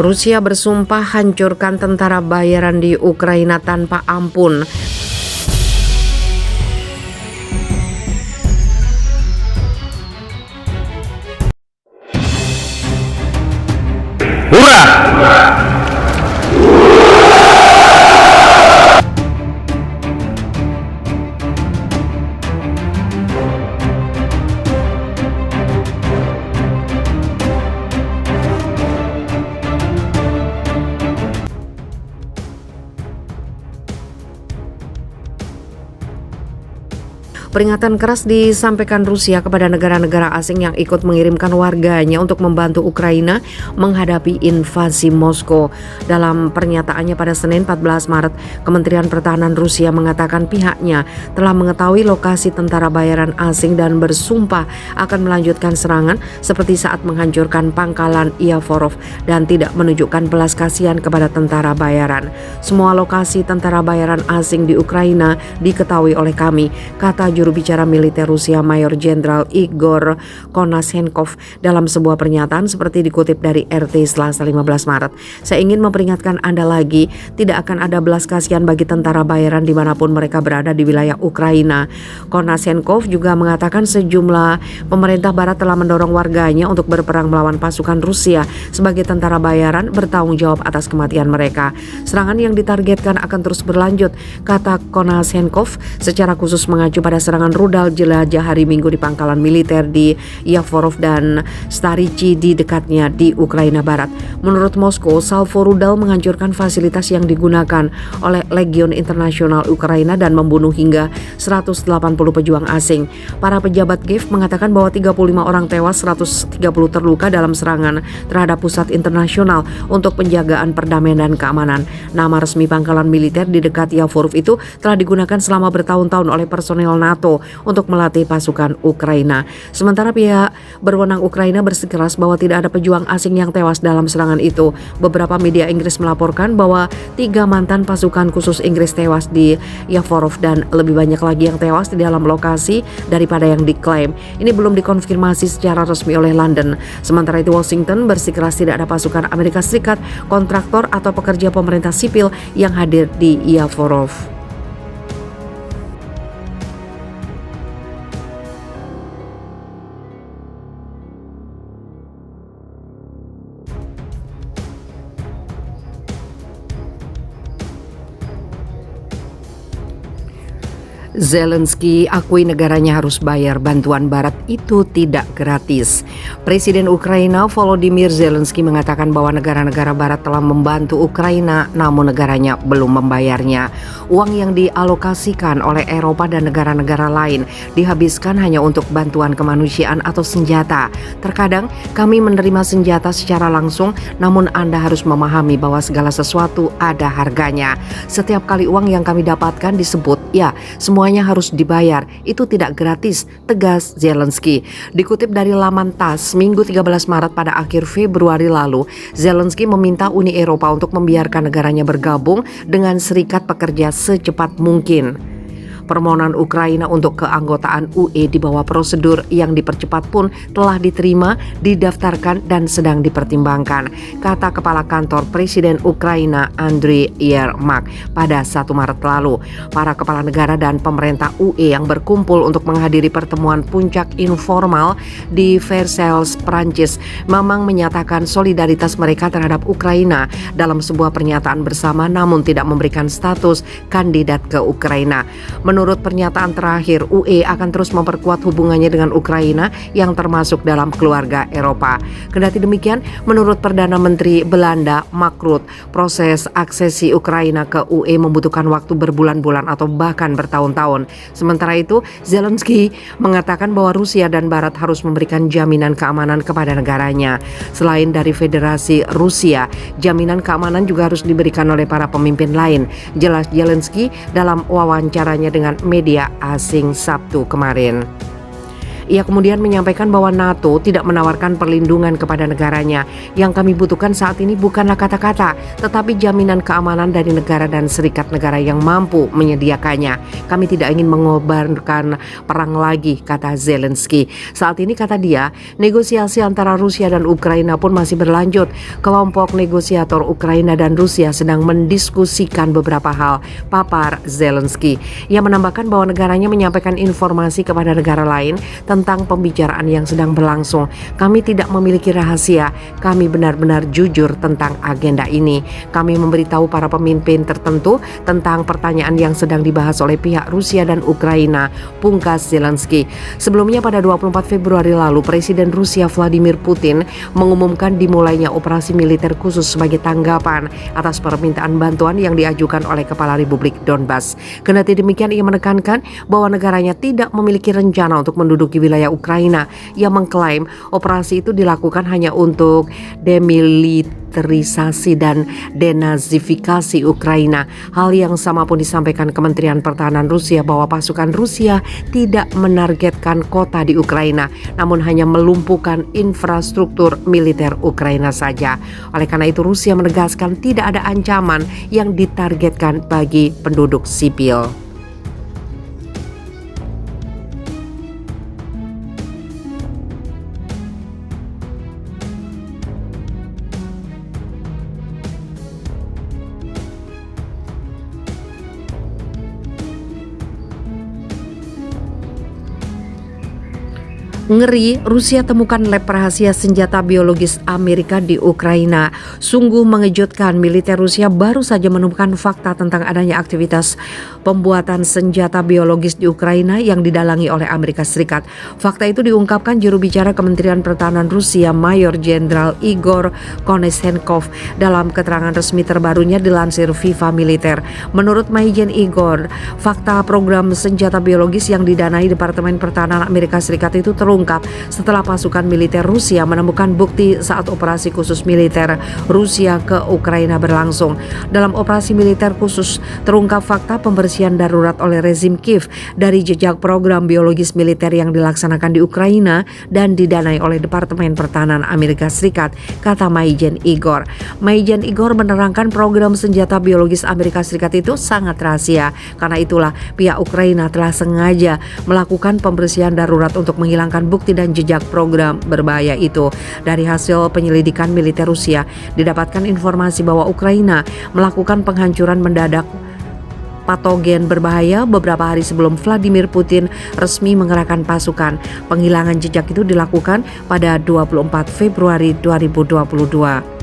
Rusia bersumpah hancurkan tentara bayaran di Ukraina tanpa ampun. Hurrah! Peringatan keras disampaikan Rusia kepada negara-negara asing yang ikut mengirimkan warganya untuk membantu Ukraina menghadapi invasi Moskow. Dalam pernyataannya pada Senin 14 Maret, Kementerian Pertahanan Rusia mengatakan pihaknya telah mengetahui lokasi tentara bayaran asing dan bersumpah akan melanjutkan serangan seperti saat menghancurkan pangkalan Yavorov dan tidak menunjukkan belas kasihan kepada tentara bayaran. Semua lokasi tentara bayaran asing di Ukraina diketahui oleh kami, kata juru bicara militer Rusia Mayor Jenderal Igor Konashenkov dalam sebuah pernyataan seperti dikutip dari RT Selasa 15 Maret. Saya ingin memperingatkan Anda lagi, tidak akan ada belas kasihan bagi tentara bayaran dimanapun mereka berada di wilayah Ukraina. Konashenkov juga mengatakan sejumlah pemerintah barat telah mendorong warganya untuk berperang melawan pasukan Rusia sebagai tentara bayaran bertanggung jawab atas kematian mereka. Serangan yang ditargetkan akan terus berlanjut, kata Konashenkov, secara khusus mengacu pada serangan rudal jelajah hari Minggu di pangkalan militer di Yavorov dan Starichi di dekatnya di Ukraina Barat. Menurut Moskow, salvo rudal menghancurkan fasilitas yang digunakan oleh Legion Internasional Ukraina dan membunuh hingga 180 pejuang asing. Para pejabat Kiev mengatakan bahwa 35 orang tewas, 130 terluka dalam serangan terhadap pusat internasional untuk penjagaan perdamaian dan keamanan. Nama resmi pangkalan militer di dekat Yavorov itu telah digunakan selama bertahun-tahun oleh personel NATO untuk melatih pasukan Ukraina. Sementara pihak berwenang Ukraina bersikeras bahwa tidak ada pejuang asing yang tewas dalam serangan itu. Beberapa media Inggris melaporkan bahwa 3 mantan pasukan khusus Inggris tewas di Yavorov dan lebih banyak lagi yang tewas di dalam lokasi daripada yang diklaim. Ini belum dikonfirmasi secara resmi oleh London. Sementara itu Washington bersikeras tidak ada pasukan Amerika Serikat, kontraktor atau pekerja pemerintah sipil yang hadir di Yavorov. Zelensky akui negaranya harus bayar bantuan barat itu tidak gratis. Presiden Ukraina Volodymyr Zelensky mengatakan bahwa negara-negara barat telah membantu Ukraina namun negaranya belum membayarnya. Uang yang dialokasikan oleh Eropa dan negara-negara lain dihabiskan hanya untuk bantuan kemanusiaan atau senjata. Terkadang kami menerima senjata secara langsung, namun Anda harus memahami bahwa segala sesuatu ada harganya. Setiap kali uang yang kami dapatkan disebut, ya, semuanya harus dibayar, itu tidak gratis, tegas Zelensky. Dikutip dari laman TASS, Minggu 13 Maret pada akhir Februari lalu, Zelensky meminta Uni Eropa untuk membiarkan negaranya bergabung dengan Serikat Pekerja secepat mungkin. Permohonan Ukraina untuk keanggotaan UE di bawah prosedur yang dipercepat pun telah diterima, didaftarkan dan sedang dipertimbangkan, kata Kepala Kantor Presiden Ukraina Andriy Yermak pada 1 Maret lalu. Para kepala negara dan pemerintah UE yang berkumpul untuk menghadiri pertemuan puncak informal di Versailles, Prancis, memang menyatakan solidaritas mereka terhadap Ukraina dalam sebuah pernyataan bersama namun tidak memberikan status kandidat ke Ukraina. Menurut pernyataan terakhir, UE akan terus memperkuat hubungannya dengan Ukraina yang termasuk dalam keluarga Eropa. Kendati demikian, menurut Perdana Menteri Belanda Mark Rutte, proses aksesi Ukraina ke UE membutuhkan waktu berbulan-bulan atau bahkan bertahun-tahun. Sementara itu, Zelensky mengatakan bahwa Rusia dan Barat harus memberikan jaminan keamanan kepada negaranya. Selain dari Federasi Rusia, jaminan keamanan juga harus diberikan oleh para pemimpin lain, jelas Zelensky dalam wawancaranya dengan media asing Sabtu kemarin. Ia kemudian menyampaikan bahwa NATO tidak menawarkan perlindungan kepada negaranya. Yang kami butuhkan saat ini bukanlah kata-kata, tetapi jaminan keamanan dari negara dan serikat negara yang mampu menyediakannya. Kami tidak ingin mengorbankan perang lagi, kata Zelensky. Saat ini, kata dia, negosiasi antara Rusia dan Ukraina pun masih berlanjut. Kelompok negosiator Ukraina dan Rusia sedang mendiskusikan beberapa hal, papar Zelensky. Ia menambahkan bahwa negaranya menyampaikan informasi kepada negara lain tentang pembicaraan yang sedang berlangsung. Kami tidak memiliki rahasia, kami benar-benar jujur tentang agenda ini. Kami memberitahu para pemimpin tertentu tentang pertanyaan yang sedang dibahas oleh pihak Rusia dan Ukraina, pungkas Zelensky. Sebelumnya pada 24 Februari lalu, Presiden Rusia Vladimir Putin mengumumkan dimulainya operasi militer khusus sebagai tanggapan atas permintaan bantuan yang diajukan oleh Kepala Republik Donbas. Kendati demikian, ia menekankan bahwa negaranya tidak memiliki rencana untuk menduduki wilayah Ukraina. Ia mengklaim operasi itu dilakukan hanya untuk demilitarisasi dan denazifikasi Ukraina. Hal yang sama pun disampaikan Kementerian Pertahanan Rusia bahwa pasukan Rusia tidak menargetkan kota di Ukraina, namun hanya melumpuhkan infrastruktur militer Ukraina saja. Oleh karena itu, Rusia menegaskan tidak ada ancaman yang ditargetkan bagi penduduk sipil. Ngeri, Rusia temukan lab rahasia senjata biologis Amerika di Ukraina. Sungguh mengejutkan, militer Rusia baru saja menemukan fakta tentang adanya aktivitas pembuatan senjata biologis di Ukraina yang didalangi oleh Amerika Serikat. Fakta itu diungkapkan juru bicara Kementerian Pertahanan Rusia, Mayor Jenderal Igor Konashenkov dalam keterangan resmi terbarunya dilansir Viva Militer. Menurut Majen Igor, fakta program senjata biologis yang didanai Departemen Pertahanan Amerika Serikat itu terungkap setelah pasukan militer Rusia menemukan bukti saat operasi khusus militer Rusia ke Ukraina berlangsung. Dalam operasi militer khusus terungkap fakta pembersihan darurat oleh rezim Kiev dari jejak program biologis militer yang dilaksanakan di Ukraina dan didanai oleh Departemen Pertahanan Amerika Serikat, kata Majen Igor. Majen Igor menerangkan program senjata biologis Amerika Serikat itu sangat rahasia. Karena itulah pihak Ukraina telah sengaja melakukan pembersihan darurat untuk menghilangkan bukti dan jejak program berbahaya itu. Dari hasil penyelidikan militer Rusia, didapatkan informasi bahwa Ukraina melakukan penghancuran mendadak patogen berbahaya beberapa hari sebelum Vladimir Putin resmi mengerahkan pasukan. Penghilangan jejak itu dilakukan pada 24 Februari 2022.